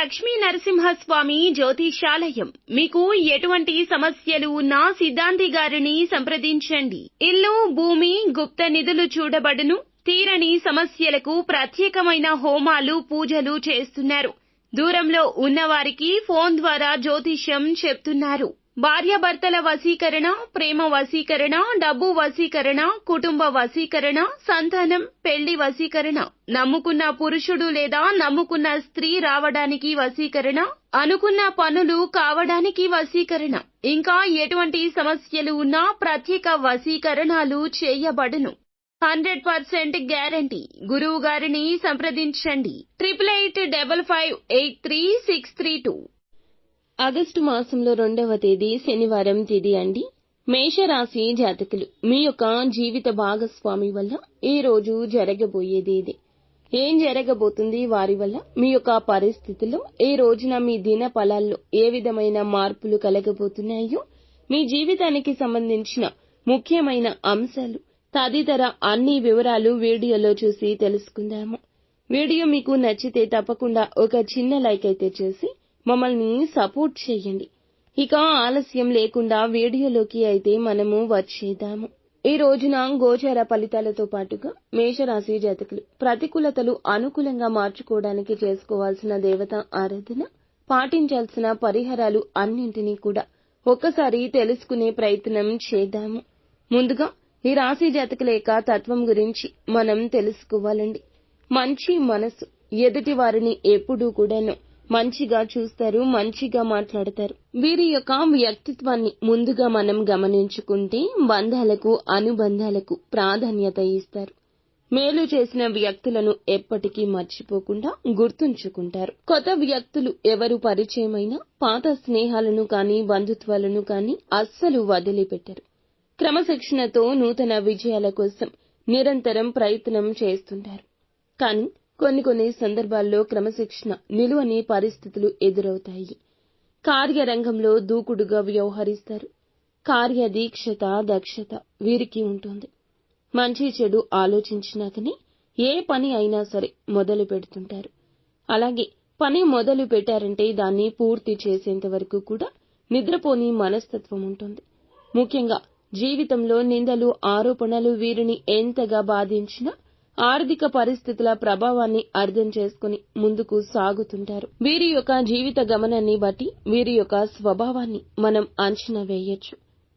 లక్ష్మీ నరసింహస్వామి జ్యోతిషాలయం. మీకు ఎటువంటి సమస్యలు ఉన్నా సిద్ధాంతి గారిని సంప్రదించండి. ఇల్లు, భూమి, గుప్త నిధులు చూడబడును. తీరని సమస్యలకు ప్రత్యేకమైన హోమాలు, పూజలు చేస్తున్నారు. దూరంలో ఉన్నవారికి ఫోన్ ద్వారా జ్యోతిష్యం చెప్తున్నారు. భార్యాభర్తల వశీకరణ, ప్రేమ వశీకరణ, డబ్బు వశీకరణ, కుటుంబ వశీకరణ, సంతానం, పెళ్లి వశీకరణ, నమ్ముకున్న పురుషుడు లేదా నమ్ముకున్న స్త్రీ రావడానికి వశీకరణ, అనుకున్న పనులు కావడానికి వశీకరణ, ఇంకా ఎటువంటి సమస్యలు ఉన్నా ప్రత్యేక వశీకరణాలు చేయబడును. 100% గ్యారంటీ. గురువు గారిని సంప్రదించండి. 8855583632. ఆగస్టు మాసంలో 2వ తేదీ శనివారం తిథి అండి. మేషరాశి జాతకులు, మీ యొక్క జీవిత భాగస్వామి వల్ల ఈ రోజు జరగబోయేది ఏం జరగబోతుంది, వారి వల్ల మీ యొక్క పరిస్థితుల్లో ఈ రోజున మీ దిన ఫలాల్లో ఏ విధమైన మార్పులు కలగబోతున్నాయో, మీ జీవితానికి సంబంధించిన ముఖ్యమైన అంశాలు తదితర అన్ని వివరాలు వీడియోలో చూసి తెలుసుకుందాము. వీడియో మీకు నచ్చితే తప్పకుండా ఒక చిన్న లైక్ అయితే చేసి మమ్మల్ని సపోర్ట్ చేయండి. ఇక ఆలస్యం లేకుండా వీడియోలోకి అయితే మనము వచ్చేద్దాము. ఈ రోజున గోచార ఫలితాలతో పాటుగా మేషరాశి జాతకులు ప్రతికూలతలు అనుకూలంగా మార్చుకోవడానికి చేసుకోవాల్సిన దేవత ఆరాధన, పాటించాల్సిన పరిహారాలు అన్నింటినీ కూడా ఒక్కసారి తెలుసుకునే ప్రయత్నం చేద్దాము. ముందుగా ఈ రాశి జాతకుల యొక్క తత్వం గురించి మనం తెలుసుకోవాలండి. మంచి మనసు, ఎదుటి వారిని ఎప్పుడూ కూడాను మంచిగా చూస్తారు, మంచిగా మాట్లాడతారు. వీరి యొక్క వ్యక్తిత్వాన్ని ముందుగా మనం గమనించుకుంటే బంధాలకు, అనుబంధాలకు ప్రాధాన్యత ఇస్తారు. మేలు చేసిన వ్యక్తులను ఎప్పటికీ మర్చిపోకుండా గుర్తుంచుకుంటారు. కొత్త వ్యక్తులు ఎవరు పరిచయమైనా పాత స్నేహాలను కానీ బంధుత్వాలను కానీ అస్సలు వదిలిపెట్టరు. క్రమశిక్షణతో నూతన విజయాల కోసం నిరంతరం ప్రయత్నం చేస్తుంటారు. కానీ కొన్ని సందర్భాల్లో క్రమశిక్షణ నిలువని పరిస్థితులు ఎదురవుతాయి. కార్యరంగంలో దూకుడుగా వ్యవహరిస్తారు. కార్యదీక్షత, దక్షత వీరికి ఉంటుంది. మంచి చెడు ఆలోచించినాకనే ఏ పని అయినా సరే మొదలు పెడుతుంటారు. అలాగే పని మొదలు పెట్టారంటే దాన్ని పూర్తి చేసేంత వరకు కూడా నిద్రపోని మనస్తత్వం ఉంటుంది. ముఖ్యంగా జీవితంలో నిందలు, ఆరోపణలు వీరిని ఎంతగా బాధించినా ఆర్థిక పరిస్థితుల ప్రభావాన్ని అర్థం చేసుకుని ముందుకు సాగుతుంటారు. వీరి యొక్క జీవిత గమనాన్ని బట్టి వీరి యొక్క స్వభావాన్ని మనం అంచనా వేయొచ్చు.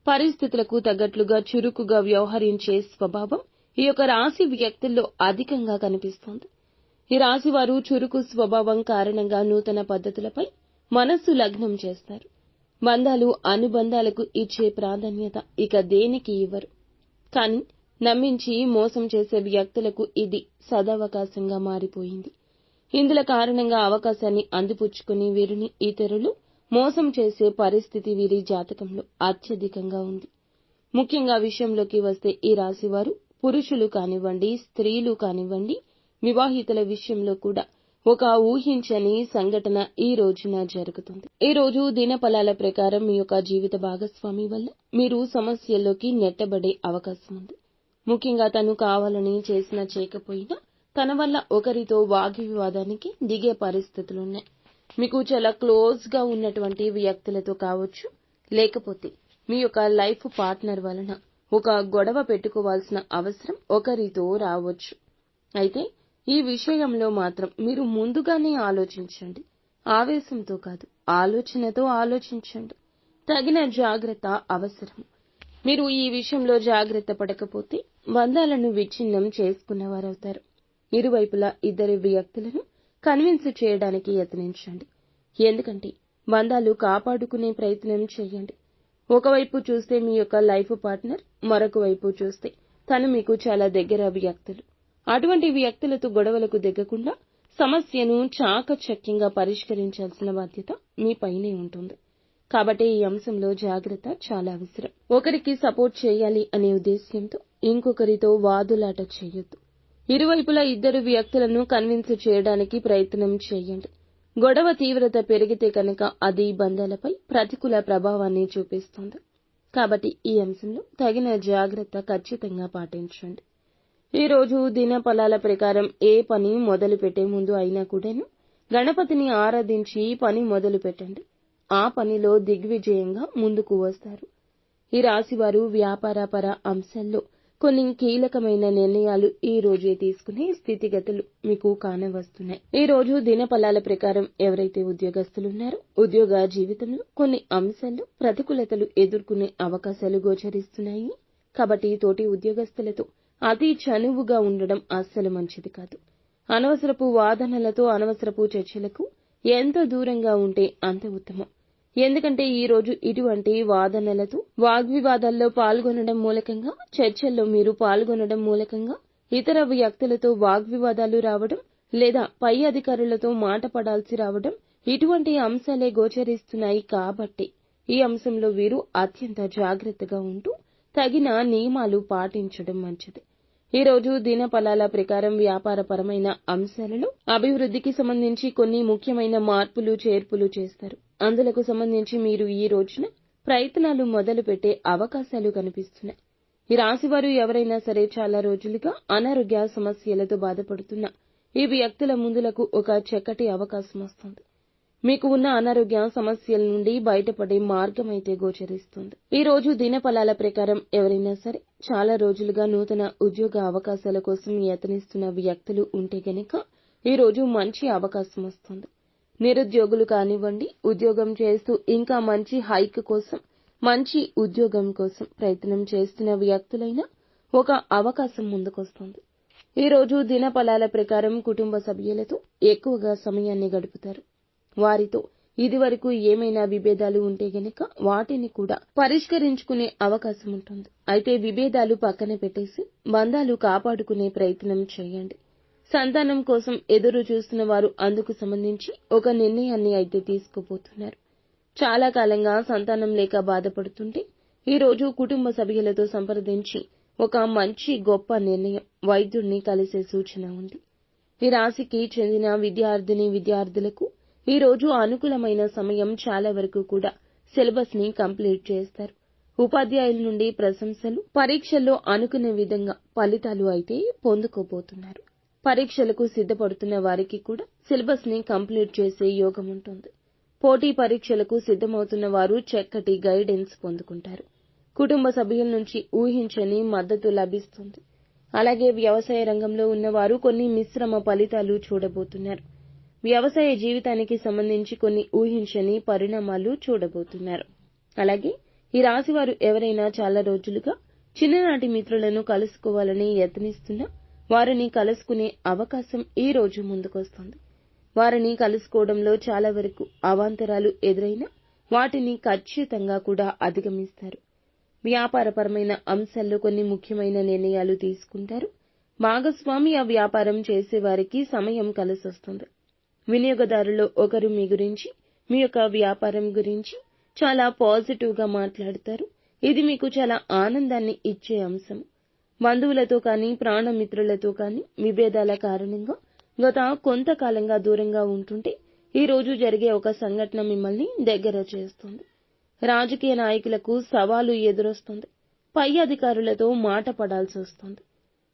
పరిస్థితులకు తగ్గట్లుగా చురుకుగా వ్యవహరించే స్వభావం ఈ యొక్క రాశి వ్యక్తుల్లో అధికంగా కనిపిస్తుంది. ఈ రాశి వారు చురుకు స్వభావం కారణంగా నూతన పద్ధతులపై మనస్సు లగ్నం చేస్తారు. బంధాలు, అనుబంధాలకు ఇచ్చే ప్రాధాన్యత ఇక దేనికి ఇవ్వరు. కానీ నమ్మించి మోసం చేసే వ్యక్తులకు ఇది సదవకాశంగా మారిపోయింది. ఇందుల కారణంగా అవకాశాన్ని అందిపుచ్చుకుని వీరిని ఇతరులు మోసం చేసే పరిస్థితి వీరి జాతకంలో అత్యధికంగా ఉంది. ముఖ్యంగా విషయంలోకి వస్తే ఈ రాశివారు పురుషులు కానివ్వండి, స్త్రీలు కానివ్వండి, వివాహితుల విషయంలో కూడా ఒక ఊహించని సంఘటన ఈ రోజున జరుగుతుంది. ఈ రోజు దిన ఫలాల ప్రకారం మీ యొక్క జీవిత భాగస్వామి వల్ల మీరు సమస్యల్లోకి నెట్టబడే అవకాశం ఉంది. ముఖ్యంగా తను కావాలని చేసినా చేయకపోయినా తన వల్ల ఒకరితో వాగ్వివాదానికి దిగే పరిస్థితులున్నాయి. మీకు చాలా క్లోజ్ గా ఉన్నటువంటి వ్యక్తులతో కావచ్చు, లేకపోతే మీ యొక్క లైఫ్ పార్ట్నర్ వలన ఒక గొడవ పెట్టుకోవాల్సిన అవసరం ఒకరితో రావచ్చు. అయితే ఈ విషయంలో మాత్రం మీరు ముందుగానే ఆలోచించండి. ఆవేశంతో కాదు, ఆలోచనతో ఆలోచించండి. తగిన జాగ్రత్త అవసరం. మీరు ఈ విషయంలో జాగ్రత్త పడకపోతే బంధాలను విచ్ఛిన్నం చేసుకున్నవారవుతారు. ఇరువైపులా ఇద్దరు వ్యక్తులను కన్విన్స్ చేయడానికి యత్నించండి. ఎందుకంటే బంధాలు కాపాడుకునే ప్రయత్నం చేయండి. ఒకవైపు చూస్తే మీ యొక్క లైఫ్ పార్ట్నర్, మరొక వైపు చూస్తే తను మీకు చాలా దగ్గర వ్యక్తులు. అటువంటి వ్యక్తులతో గొడవలకు దిగకుండా సమస్యను చాకచక్యంగా పరిష్కరించాల్సిన బాధ్యత మీ పైనే ఉంటుంది. కాబట్టి ఈ అంశంలో జాగ్రత్త చాలా అవసరం. ఒకరికి సపోర్ట్ చేయాలి అనే ఉద్దేశ్యంతో ఇంకొకరితో వాదులాట చేయొద్దు. ఇరువైపులా ఇద్దరు వ్యక్తులను కన్విన్స్ చేయడానికి ప్రయత్నం చేయండి. గొడవ తీవ్రత పెరిగితే కనుక అది బంధాలపై ప్రతికూల ప్రభావాన్ని చూపిస్తుంది. కాబట్టి ఈ అంశంలో తగిన జాగ్రత్త ఖచ్చితంగా పాటించండి. ఈ రోజు దిన ఫలాల ప్రకారం ఏ పని మొదలు పెట్టే ముందు అయినా కూడాను గణపతిని ఆరాధించి పని మొదలు పెట్టండి. ఆ పనిలో దిగ్విజయంగా ముందుకు వస్తారు. ఈ రాశివారు వ్యాపారపర అంశాల్లో కొన్ని కీలకమైన నిర్ణయాలు ఈ రోజే తీసుకునే స్థితిగతులు మీకు కానవస్తున్నాయి. ఈ రోజు దినఫలాల ప్రకారం ఎవరైతే ఉద్యోగస్తులున్నారో ఉద్యోగ జీవితంలో కొన్ని అంశాల్లో ప్రతికూలతలు ఎదుర్కొనే అవకాశాలు గోచరిస్తున్నాయి. కాబట్టి తోటి ఉద్యోగస్తులతో అతి చనువుగా ఉండడం అస్సలు మంచిది కాదు. అనవసరపు వాదనలతో అనవసరపు చర్చలకు ఎంత దూరంగా ఉంటే అంత ఉత్తమం. ఎందుకంటే ఈ రోజు ఇటువంటి వాదనలతో వాగ్వివాదాల్లో పాల్గొనడం మూలకంగా, చర్చల్లో మీరు పాల్గొనడం మూలకంగా ఇతర వ్యక్తులతో వాగ్వివాదాలు రావడం లేదా పై అధికారులతో మాట పడాల్సి రావడం ఇటువంటి అంశాలే గోచరిస్తున్నాయి. కాబట్టి ఈ అంశంలో వీరు అత్యంత జాగ్రత్తగా ఉంటూ తగిన నియమాలు పాటించడం మంచిది. ఈ రోజు దినఫలాల ప్రకారం వ్యాపారపరమైన అంశాలలో అభివృద్ధికి సంబంధించి కొన్ని ముఖ్యమైన మార్పులు చేర్పులు చేస్తారు. అందులకు సంబంధించి మీరు ఈ రోజున ప్రయత్నాలు మొదలు పెట్టే అవకాశాలు కనిపిస్తున్నాయి. ఈ రాశివారు ఎవరైనా సరే చాలా రోజులుగా అనారోగ్య సమస్యలతో బాధపడుతున్న ఈ వ్యక్తుల ముందులకు ఒక చక్కటి అవకాశం వస్తుంది. మీకు ఉన్న అనారోగ్య సమస్యల నుండి బయటపడే మార్గం అయితే గోచరిస్తుంది. ఈ రోజు దినఫలాల ప్రకారం ఎవరైనా సరే చాలా రోజులుగా నూతన ఉద్యోగ అవకాశాల కోసం యత్నిస్తున్న వ్యక్తులు ఉంటే గనక ఈ రోజు మంచి అవకాశం వస్తుంది. నిరుద్యోగులు కానివ్వండి, ఉద్యోగం చేస్తూ ఇంకా మంచి హైక్ కోసం, మంచి ఉద్యోగం కోసం ప్రయత్నం చేస్తున్న వ్యక్తులైనా ఒక అవకాశం ముందుకొస్తుంది. ఈ రోజు దినఫలాల ప్రకారం కుటుంబ సభ్యులతో ఎక్కువగా సమయాన్ని గడుపుతారు. వారితో ఇదివరకు ఏమైనా విభేదాలు ఉంటే గనక వాటిని కూడా పరిష్కరించుకునే అవకాశం ఉంటుంది. అయితే విభేదాలు పక్కన పెట్టేసి బంధాలు కాపాడుకునే ప్రయత్నం చేయండి. సంతానం కోసం ఎదురు చూస్తున్న వారు అందుకు సంబంధించి ఒక నిర్ణయాన్ని అయితే తీసుకోబోతున్నారు. చాలా కాలంగా సంతానం లేక బాధపడుతుంటే ఈ రోజు కుటుంబ సభ్యులతో సంప్రదించి ఒక మంచి గొప్ప నిర్ణయం వైద్యుడిని కలిసే సూచన ఉంది. ఈ రాశికి చెందిన విద్యార్థులకు ఈ రోజు అనుకూలమైన సమయం. చాలా వరకు కూడా సిలబస్ ని కంప్లీట్ చేస్తారు. ఉపాధ్యాయుల నుండి ప్రశంసలు, పరీక్షల్లో అనుకునే విధంగా ఫలితాలు అయితే పొందుకోబోతున్నారు. పరీక్షలకు సిద్ధపడుతున్న వారికి కూడా సిలబస్ ని కంప్లీట్ చేసే యోగం ఉంటుంది. పోటీ పరీక్షలకు సిద్ధమవుతున్న వారు చక్కటి గైడెన్స్ పొందుకుంటారు. కుటుంబ సభ్యుల నుంచి ఊహించని మద్దతు లభిస్తుంది. అలాగే వ్యవసాయ రంగంలో ఉన్నవారు కొన్ని మిశ్రమ ఫలితాలు చూడబోతున్నారు. వ్యవసాయ జీవితానికి సంబంధించి కొన్ని ఊహించని పరిణామాలు చూడబోతున్నారు. అలాగే ఈ రాశివారు ఎవరైనా చాలా రోజులుగా చిన్ననాటి మిత్రులను కలుసుకోవాలని యత్నిస్తున్నా వారిని కలుసుకునే అవకాశం ఈ రోజు ముందుకొస్తుంది. వారిని కలుసుకోవడంలో చాలా వరకు అవాంతరాలు ఎదురైనా వాటిని ఖచ్చితంగా కూడా అధిగమిస్తారు. వ్యాపారపరమైన అంశాల్లో కొన్ని ముఖ్యమైన నిర్ణయాలు తీసుకుంటారు. భాగస్వామ్య వ్యాపారం చేసేవారికి సమయం కలిసొస్తుంది. వినియోగదారుల్లో ఒకరు మీ గురించి, మీ యొక్క వ్యాపారం గురించి చాలా పాజిటివ్ గా మాట్లాడతారు. ఇది మీకు చాలా ఆనందాన్ని ఇచ్చే అంశం. బంధువులతో కానీ, ప్రాణమిత్రులతో కానీ విభేదాల కారణంగా గత కొంతకాలంగా దూరంగా ఉంటుంటే ఈ రోజు జరిగే ఒక సంఘటన మిమ్మల్ని దగ్గర చేస్తుంది. రాజకీయ నాయకులకు సవాలు ఎదురొస్తుంది. పై అధికారులతో మాట పడాల్సి వస్తుంది.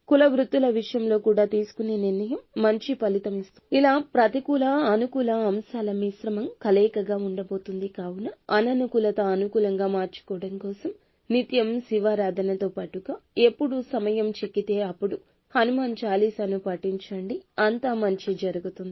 కుల వృత్తుల విషయంలో కూడా తీసుకునే నిర్ణయం మంచి ఫలితం ఇస్తుంది. ఇలా ప్రతికూల అనుకూల అంశాల మిశ్రమం కలయికగా ఉండబోతుంది. కావున అననుకూలత అనుకూలంగా మార్చుకోవడం కోసం నిత్యం శివారాధనతో పాటుగా ఎప్పుడు సమయం చిక్కితే అప్పుడు హనుమాన్ చాలీసాను పఠించండి. అంతా మంచి జరుగుతుంది.